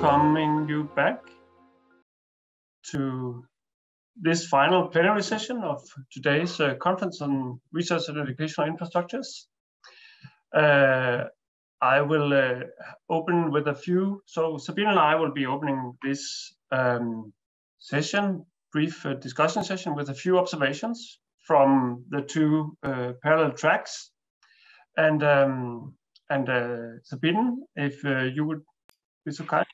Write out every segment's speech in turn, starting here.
welcoming you back to this final plenary session of today's conference on research and educational infrastructures. I will open with a few, so Sabine and I will be opening this session, brief discussion session with a few observations from the two parallel tracks. And Sabine, if you would be so kind,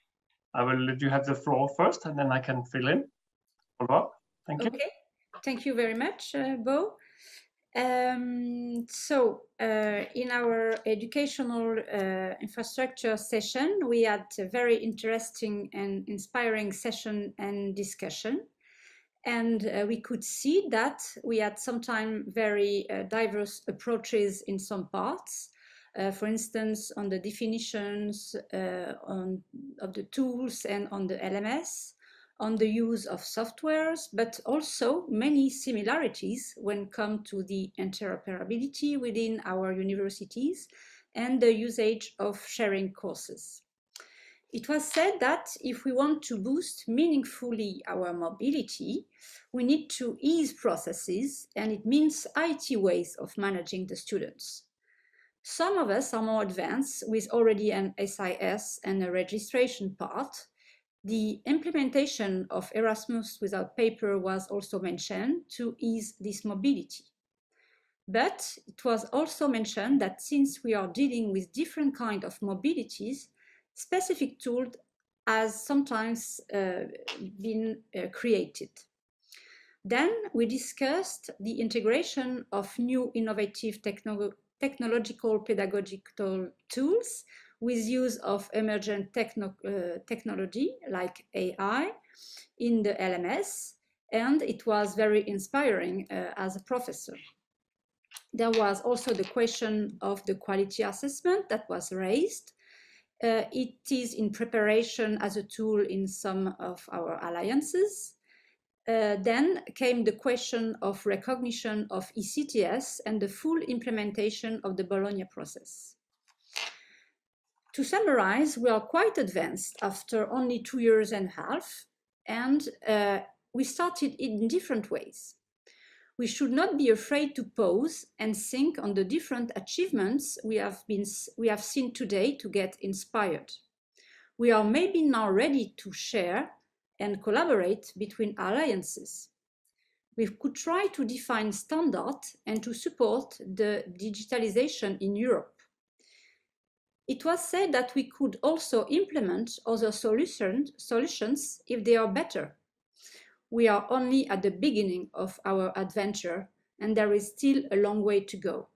I will let you have the floor first, and then I can fill in. Follow up. Thank you. Okay, thank you very much, Bo. In our educational infrastructure session, we had a very interesting and inspiring session and discussion. And we could see that we had sometimes very diverse approaches in some parts. For instance, on the definitions of the tools and on the LMS, on the use of softwares, but also many similarities when it comes to the interoperability within our universities and the usage of sharing courses. It was said that if we want to boost meaningfully our mobility, we need to ease processes, and it means IT ways of managing the students. Some of us are more advanced with already an SIS and a registration part. The implementation of Erasmus without paper was also mentioned to ease this mobility. But it was also mentioned that since we are dealing with different kinds of mobilities, specific tools has sometimes been created. Then we discussed the integration of new innovative technological pedagogical tools with use of emergent technology like AI in the LMS, and it was very inspiring as a professor. There was also the question of the quality assessment that was raised. It is in preparation as a tool in some of our alliances. Then came the question of recognition of ECTS and the full implementation of the Bologna process. To summarize, we are quite advanced after only 2.5 years, and we started in different ways. We should not be afraid to pause and think on the different achievements we have seen today to get inspired. We are maybe now ready to share and collaborate between alliances. We could try to define standards and to support the digitalization in Europe. It was said that we could also implement other solutions if they are better. We are only at the beginning of our adventure, and there is still a long way to go.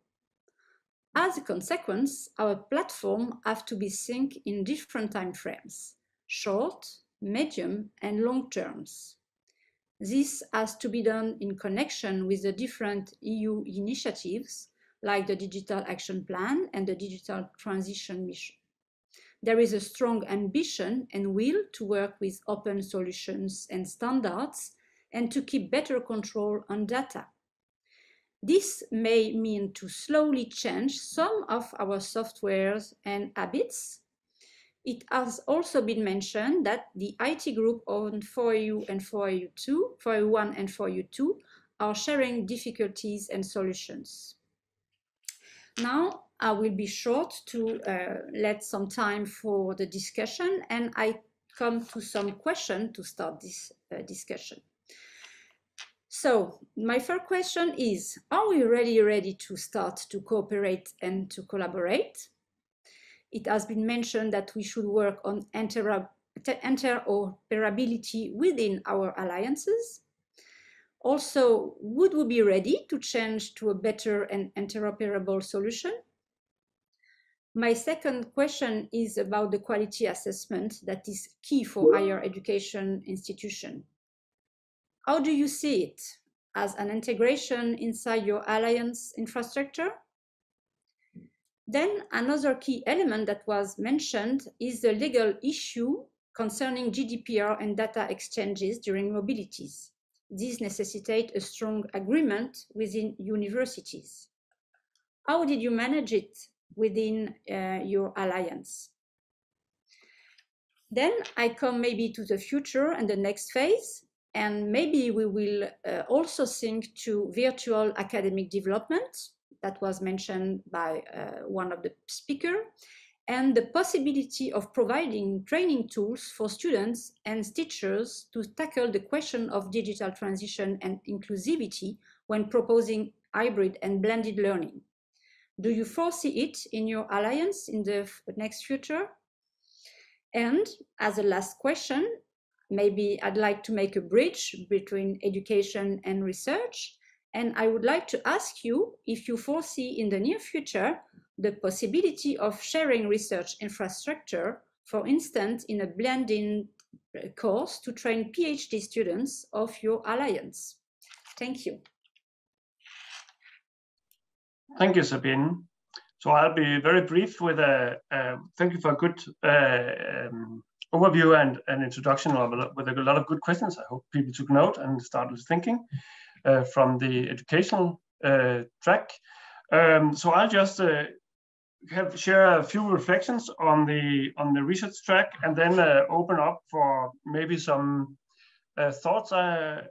As a consequence, our platform has to be synced in different time frames, short, medium, and long terms. This has to be done in connection with the different EU initiatives, like the Digital Action Plan and the Digital Transition Mission. There is a strong ambition and will to work with open solutions and standards and to keep better control on data. This may mean to slowly change some of our softwares and habits. It has also been mentioned that the IT group on 4EU and 4EU2, 4EU1 and 4EU2 are sharing difficulties and solutions. Now, I will be short to let some time for the discussion, and I come to some questions to start this discussion. So, my first question is, are we really ready to start to cooperate and to collaborate? It has been mentioned that we should work on interoperability within our alliances. Also, would we be ready to change to a better and interoperable solution? My second question is about the quality assessment that is key for higher education institution. How do you see it? As an integration inside your alliance infrastructure? Then another key element that was mentioned is the legal issue concerning GDPR and data exchanges during mobilities. These necessitate a strong agreement within universities. How did you manage it within your alliance? Then I come maybe to the future and the next phase, and maybe we will also think to virtual academic development that was mentioned by one of the speakers, and the possibility of providing training tools for students and teachers to tackle the question of digital transition and inclusivity when proposing hybrid and blended learning. Do you foresee it in your alliance in the next future? And as a last question, maybe I'd like to make a bridge between education and research. And I would like to ask you if you foresee in the near future the possibility of sharing research infrastructure, for instance, in a blending course to train PhD students of your alliance. Thank you. Thank you, Sabine. So I'll be very brief with a thank you for a good overview and an introduction with a lot of good questions. I hope people took note and started thinking from the educational track. So I'll just share a few reflections on the research track, and then open up for maybe some thoughts on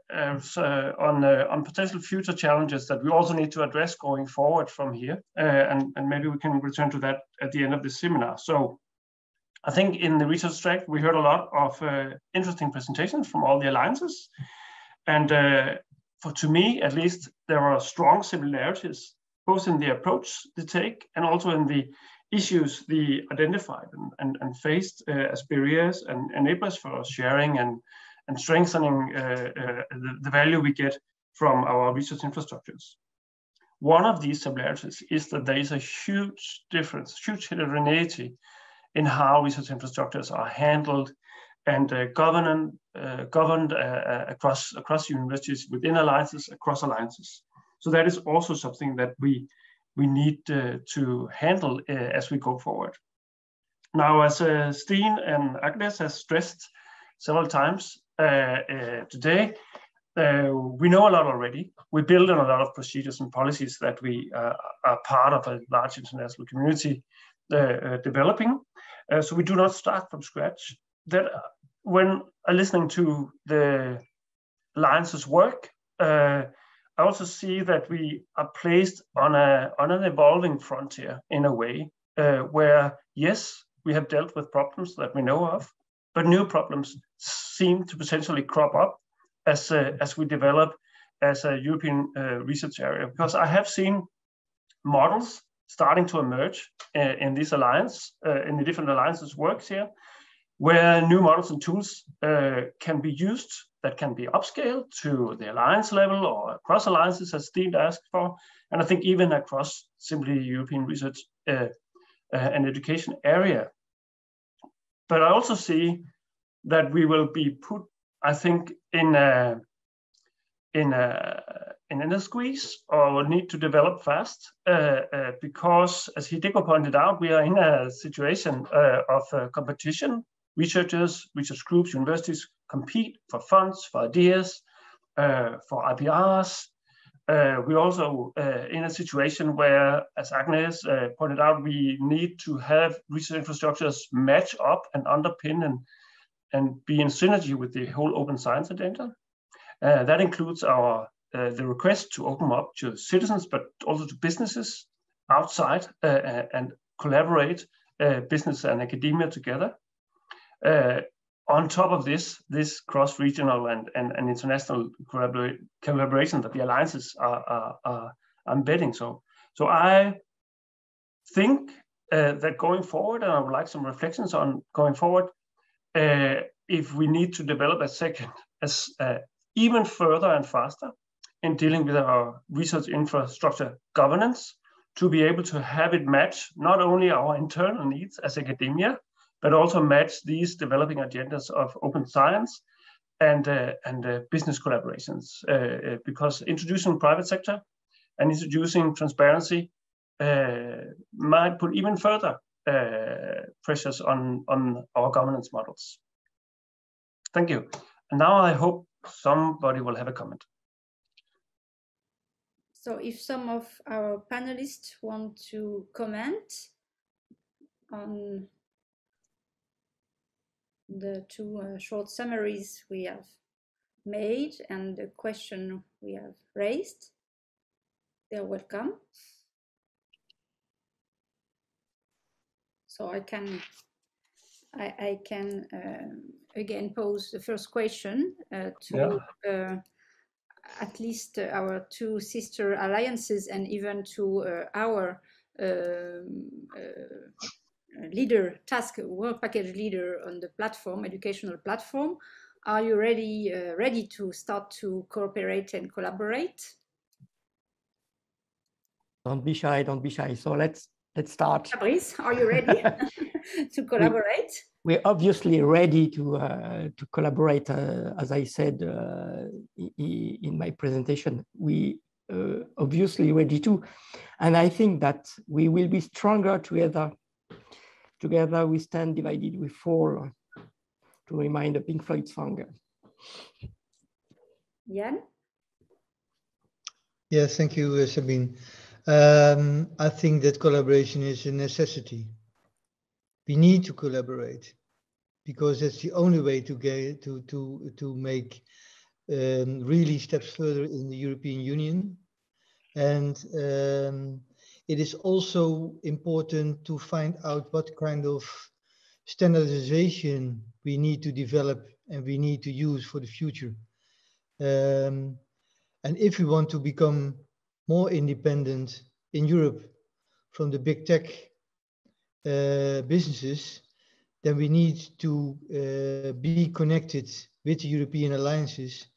potential future challenges that we also need to address going forward from here, and maybe we can return to that at the end of the seminar. So I think in the research track we heard a lot of interesting presentations from all the alliances, and to me at least there are strong similarities both in the approach they take and also in the issues they identified and faced as barriers and enablers for sharing and strengthening the value we get from our research infrastructures. One of these similarities is that there is a huge difference, huge heterogeneity in how research infrastructures are handled and governed across universities, within alliances, across alliances. So that is also something that we need to handle as we go forward. Now, as Steen and Agnes has stressed several times today, we know a lot already. We build on a lot of procedures and policies that we are part of a large international community developing. So we do not start from scratch. That when listening to the alliance's work, I also see that we are placed on an evolving frontier in a way where, yes, we have dealt with problems that we know of, but new problems seem to potentially crop up as we develop as a European research area. Because I have seen models starting to emerge in this alliance, in the different alliances works here, where new models and tools can be used that can be upscaled to the alliance level or across alliances, as Steen asked for, and I think even across simply European research and education area. But I also see that we will be put, I think, in a squeeze, or will need to develop fast, because, as Hideko pointed out, we are in a situation of competition. Researchers, research groups, universities compete for funds, for ideas, for IPRs. We're also in a situation where, as Agnes pointed out, we need to have research infrastructures match up and underpin and be in synergy with the whole open science agenda. That includes the request to open up to citizens, but also to businesses outside and collaborate business and academia together. On top of this cross-regional and international collaboration that the alliances are embedding. So I think that going forward, and I would like some reflections on going forward, if we need to develop a second as even further and faster in dealing with our research infrastructure governance, to be able to have it match not only our internal needs as academia, but also match these developing agendas of open science and business collaborations. Because introducing private sector and introducing transparency might put even further pressures on our governance models. Thank you. And now I hope somebody will have a comment. So if some of our panelists want to comment on the two short summaries we have made and the question we have raised. They're welcome. So I can again pose the first question to at least our two sister alliances and even to our leader, task work package leader on the platform, educational platform. Are you ready to start to cooperate and collaborate? Don't be shy. So let's start. Fabrice, are you ready to collaborate? We're obviously ready to collaborate. As I said in my presentation, we obviously ready to, and I think that we will be stronger together. Together we stand, divided we fall. To remind the Pink Floyd song. Jan? Yes, thank you, Sabine. I think that collaboration is a necessity. We need to collaborate because that's the only way to get to make really steps further in the European Union. And it is also important to find out what kind of standardization we need to develop and we need to use for the future. And if we want to become more independent in Europe from the big tech businesses, then we need to be connected with the European alliances.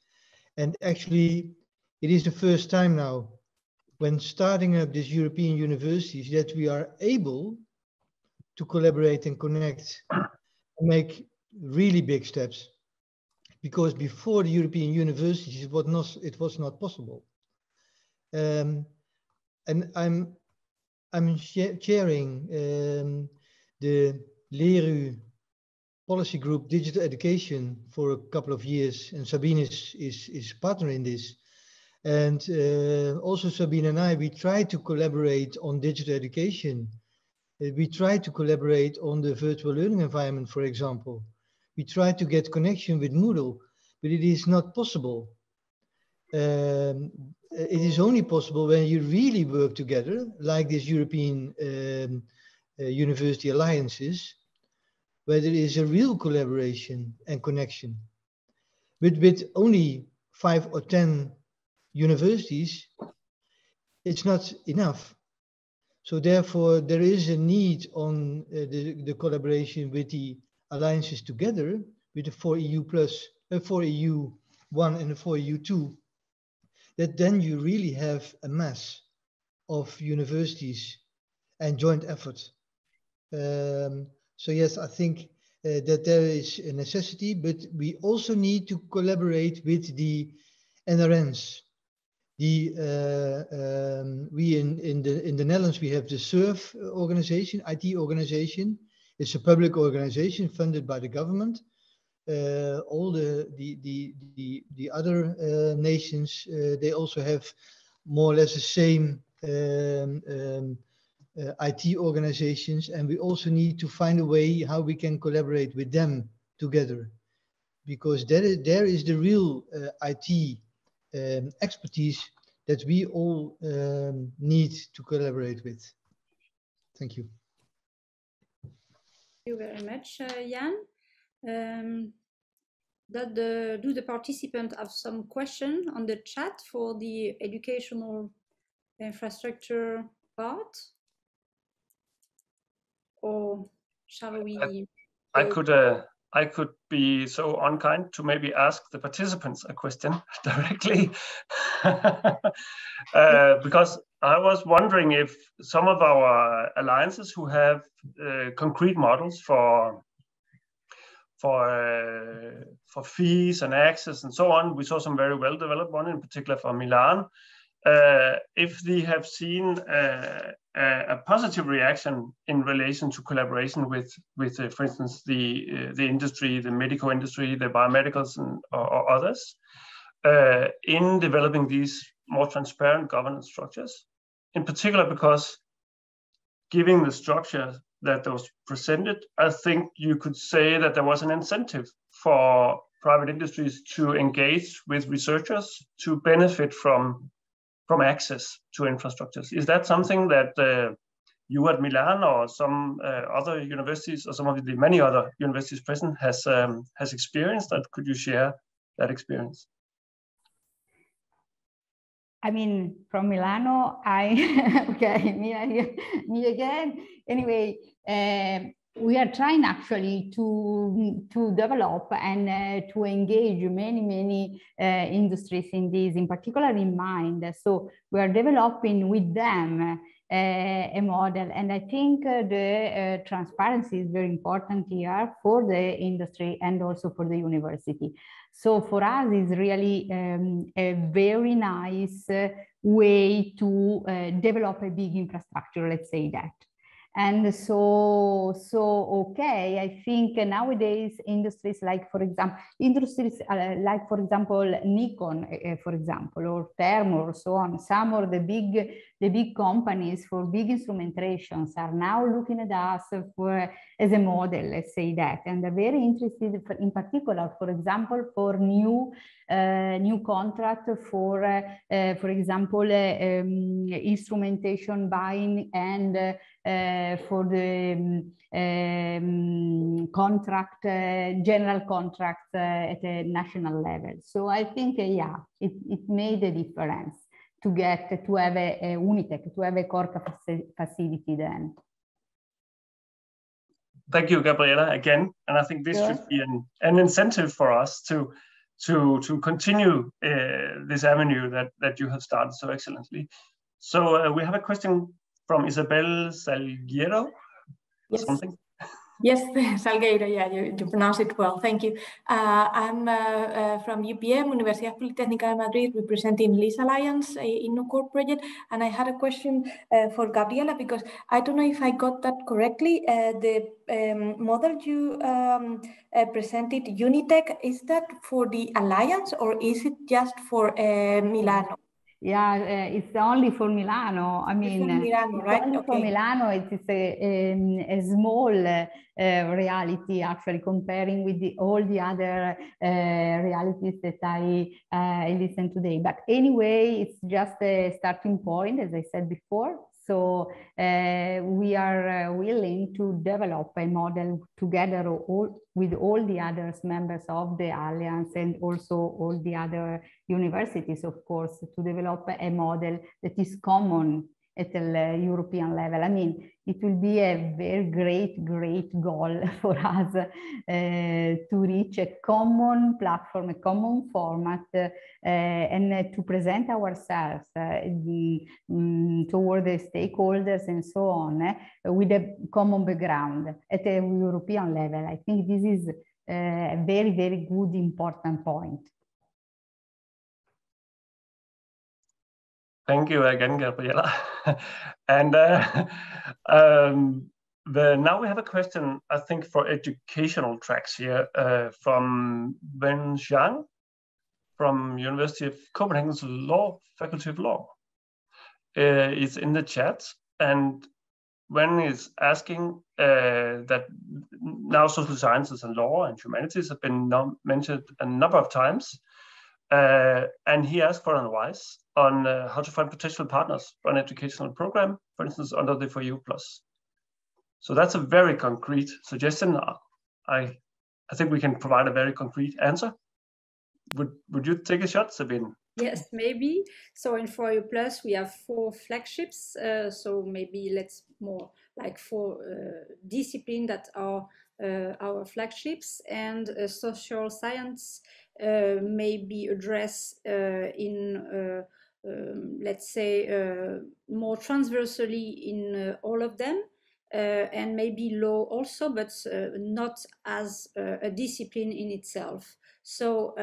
And actually, it is the first time now when starting up these European universities that we are able to collaborate and connect and make really big steps. Because before the European universities, it was not possible. And I'm chairing the LERU policy group digital education for a couple of years, and Sabine is partner in this. And also Sabine and I, we try to collaborate on digital education. We try to collaborate on the virtual learning environment, for example. We try to get connection with Moodle, but it is not possible. It is only possible when you really work together, like these European university alliances, where there is a real collaboration and connection. But with only 5 or 10 universities, it's not enough. So therefore, there is a need on the collaboration with the alliances together, with the 4EU+, 4EU1 and the 4EU2, that then you really have a mass of universities and joint effort. So yes, I think that there is a necessity, but we also need to collaborate with the NRNs. We in the Netherlands, we have the SURF organization, IT organization. It's a public organization funded by the government. All the other nations, they also have more or less the same IT organizations, and we also need to find a way how we can collaborate with them together, because there is the real IT expertise that we all need to collaborate with. Thank you. Thank you very much, Jan. Do the participants have some question on the chat for the educational infrastructure part? Or shall we? I could be so unkind to maybe ask the participants a question directly, because I was wondering if some of our alliances who have concrete models for fees and access and so on, we saw some very well developed one in particular for Milan. If they have seen a positive reaction in relation to collaboration with for instance, the industry, the medical industry, the biomedicals, or others, in developing these more transparent governance structures, in particular because giving the that was presented, I think you could say that there was an incentive for private industries to engage with researchers to benefit from access to infrastructures. Is that something that you at Milan or some other universities or some of the many other universities present has experienced? And could you share that experience? I mean, from Milano, okay, me again. Anyway, we are trying actually to develop and to engage many industries in this, in particular in mind. So we are developing with them a model, and I think the transparency is very important here for the industry and also for the university. So for us, it's really a very nice way to develop a big infrastructure, let's say that. And so okay, I think nowadays industries like, for example, Nikon, for example, or Thermo, or so on, some of the big companies for big instrumentations are now looking at us as a model, let's say that, and they're very interested, in particular, for example, for new contract for example, instrumentation buying and for the contract, general contracts at a national level. So I think, yeah, it made a difference to have a Unitec, to have a Corca facility then. Thank you, Gabriela, again. And I think this should be an incentive for us to continue this avenue that you have started so excellently. So we have a question from Isabel Salguero. Yes. Something. Yes, Salgueiro, yeah, you pronounce it well, thank you. I'm from UPM, Universidad Politécnica de Madrid, representing LIS Alliance, InnoCore project, and I had a question for Gabriela, because I don't know if I got that correctly. The model you presented, Unitec, is that for the Alliance or is it just for Milano? Yeah, it's only for Milano. I mean, Milano, right? Only okay. for Milano. It is a small reality, actually, comparing with all the other realities that I listened today. But anyway, it's just a starting point, as I said before. So we are willing to develop a model together with all the other members of the Alliance and also all the other universities, of course, to develop a model that is common at the European level. I mean, it will be a very great goal for us to reach a common platform, a common format, and to present ourselves toward the stakeholders and so on, with a common background at a European level. I think this is a very good, important point. Thank you again, Gabriela. And now we have a question, I think, for educational tracks here from Ben Zhang from University of Copenhagen's Faculty of Law. It's in the chat, and when is asking that now social sciences and law and humanities have been mentioned a number of times, and he asked for advice on how to find potential partners for an educational program, for instance, under the 4U+. So that's a very concrete suggestion. I think we can provide a very concrete answer. Would you take a shot, Sabine? Yes, maybe. So in 4U+, we have 4 flagships. So maybe let's more like 4 disciplines that are our flagships, and social science may be addressed in let's say more transversally in all of them, and maybe law also, but not as a discipline in itself. So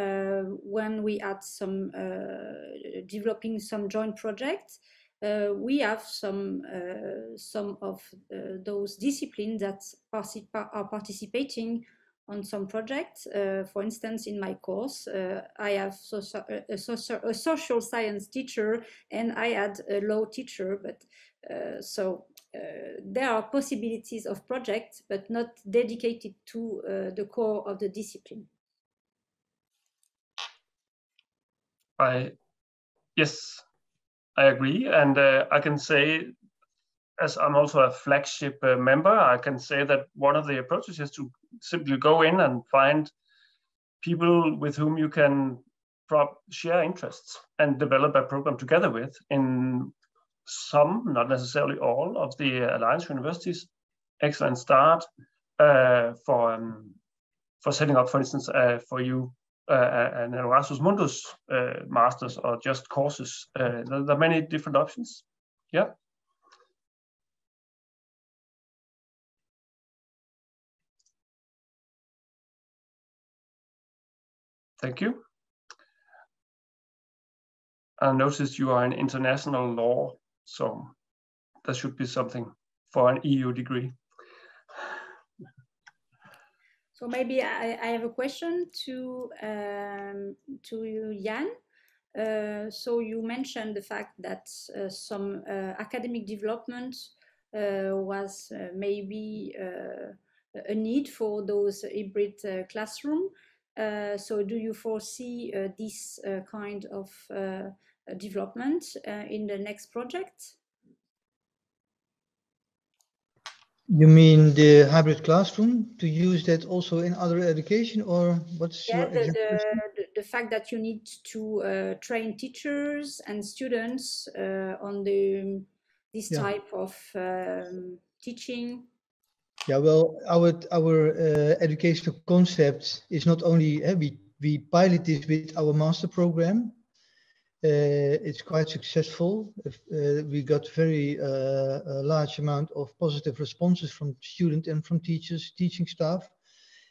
when we are developing some joint projects, we have some of those disciplines that are participating on some projects. For instance, in my course, I have a social science teacher and I had a law teacher, but so there are possibilities of projects, but not dedicated to the core of the discipline. Yes, I agree, and I can say, as I'm also a flagship member, I can say that one of the approaches is to simply go in and find people with whom you can share interests and develop a program together with in some, not necessarily all, of the Alliance universities. Excellent start for setting up, for instance, for you an Erasmus Mundus masters or just courses. There are many different options. Yeah. Thank you. I noticed you are in international law, so that should be something for an EU degree. So maybe I have a question to you, Jan. So you mentioned the fact that some academic development was maybe a need for those hybrid classroom. So do you foresee this kind of development in the next project? You mean the hybrid classroom, to use that also in other education, or what's your exact question? The fact that you need to train teachers and students on this type of teaching. Yeah, well, our educational concept is not only we pilot this with our master program. It's quite successful. We got very a large amount of positive responses from students and from teachers, teaching staff.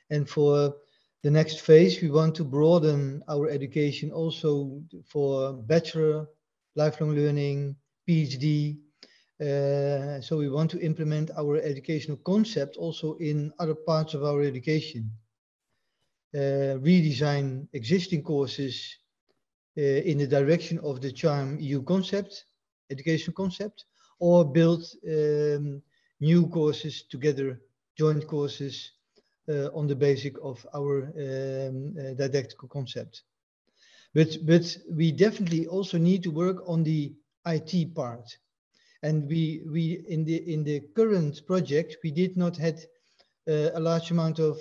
And for the next phase, we want to broaden our education also for bachelor, lifelong learning, PhD. So we want to implement our educational concept also in other parts of our education. Redesign existing courses in the direction of the CHARM EU concept, education concept, or build new courses together, joint courses on the basis of our didactical concept. But we definitely also need to work on the IT part. And we in the current project, we did not have a large amount of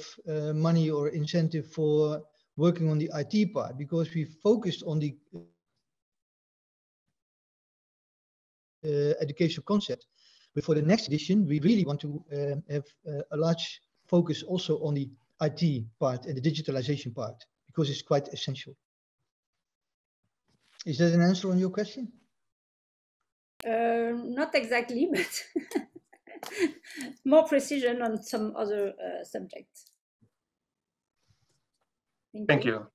money or incentive for working on the IT part, because we focused on the educational concept. But for the next edition, we really want to have a large focus also on the IT part and the digitalization part, because it's quite essential. Is that an answer on your question? Not exactly, but more precision on some other subjects. Thank you.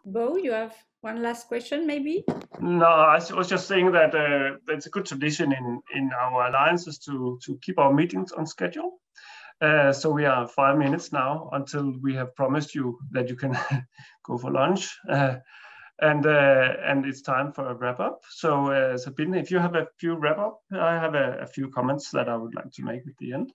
Bo, you have one last question, maybe? No, I was just saying that it's a good tradition in our alliances to keep our meetings on schedule. So we are 5 minutes now until we have promised you that you can go for lunch. And it's time for a wrap up. So Sabine, if you have a few wrap up, I have a few comments that I would like to make at the end.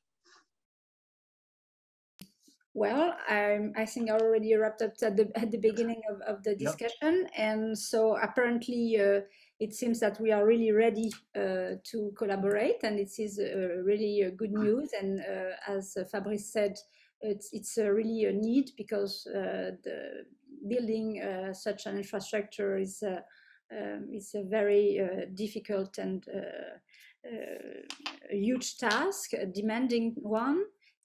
Well, I think I already wrapped up at the beginning of the discussion. Yeah. And so apparently it seems that we are really ready to collaborate, and it is really good news. And as Fabrice said, it's really a need, because the building such an infrastructure is a very difficult and a huge task, a demanding one.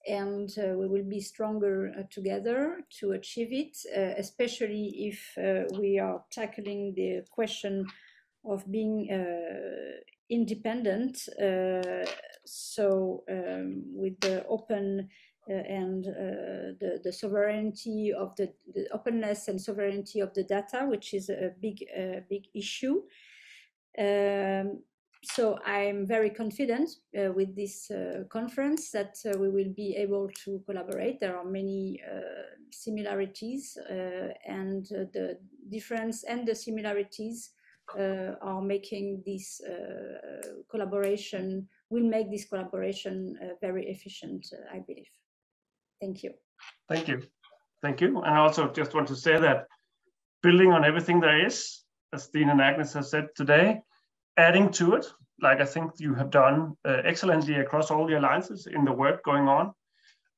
And we will be stronger together to achieve it, especially if we are tackling the question of being independent. So with the open and the sovereignty of the openness and sovereignty of the data, which is a big issue. So I'm very confident with this conference that we will be able to collaborate. There are many similarities, and the difference and the similarities are making this collaboration will make this collaboration very efficient, I believe. Thank you. Thank you. Thank you. And I also just want to say that building on everything there is, as Stine and Agnes have said today, adding to it, like I think you have done excellently across all the alliances in the work going on,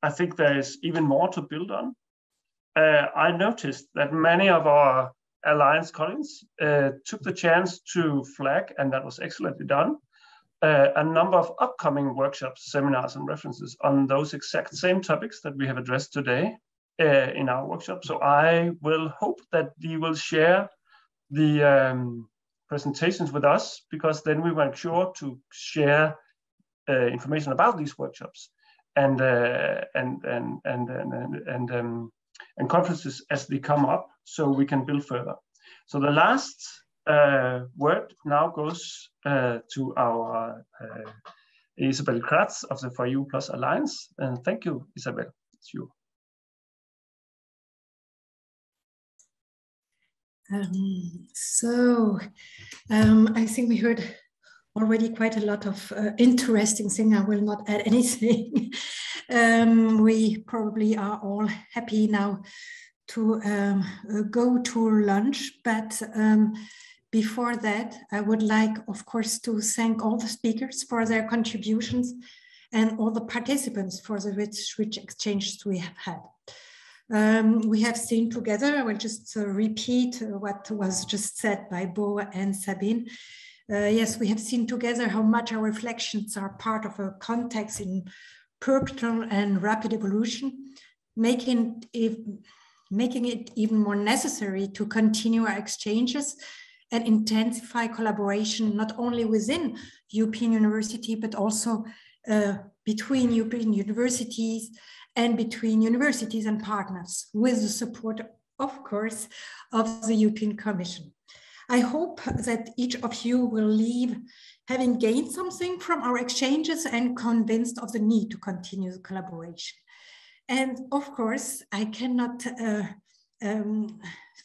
I think there is even more to build on. I noticed that many of our alliance colleagues took the chance to flag, and that was excellently done, a number of upcoming workshops, seminars, and references on those exact same topics that we have addressed today in our workshop. So I will hope that you will share the presentations with us, because then we will make sure to share information about these workshops and conferences as they come up, so we can build further. So the last word now goes to our Isabel Kratz of the For You Plus Alliance. And thank you, Isabel. It's you. I think we heard already quite a lot of interesting things. I will not add anything. We probably are all happy now to go to lunch, but before that, I would like, of course, to thank all the speakers for their contributions and all the participants for the rich exchanges we have had. We have seen together, I will just repeat what was just said by Bo and Sabine. Yes, we have seen together how much our reflections are part of a context in perpetual and rapid evolution, making it even more necessary to continue our exchanges and intensify collaboration, not only within European University, but also between European universities and between universities and partners, with the support, of course, of the European Commission. I hope that each of you will leave having gained something from our exchanges and convinced of the need to continue the collaboration. And of course, I cannot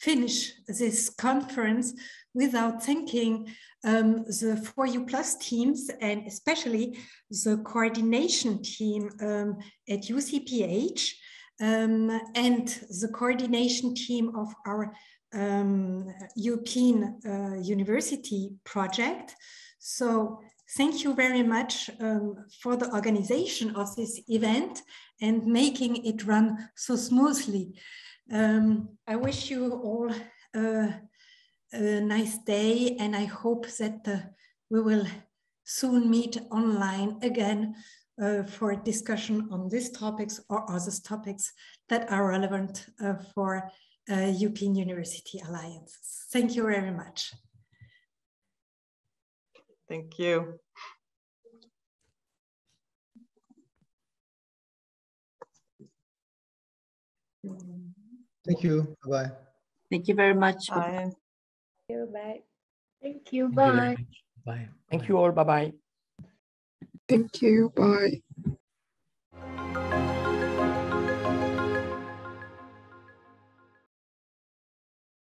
finish this conference without thanking the 4U Plus teams, and especially the coordination team at UCPH and the coordination team of our European University project. So thank you very much for the organization of this event and making it run so smoothly. I wish you all a nice day, and I hope that we will soon meet online again for a discussion on these topics or other topics that are relevant for European University Alliances. Thank you very much. Thank you. Thank you. Bye-bye. Thank you very much. Bye. Bye. Thank you. Bye. Bye. Thank you all. Bye-bye. Thank you. Bye.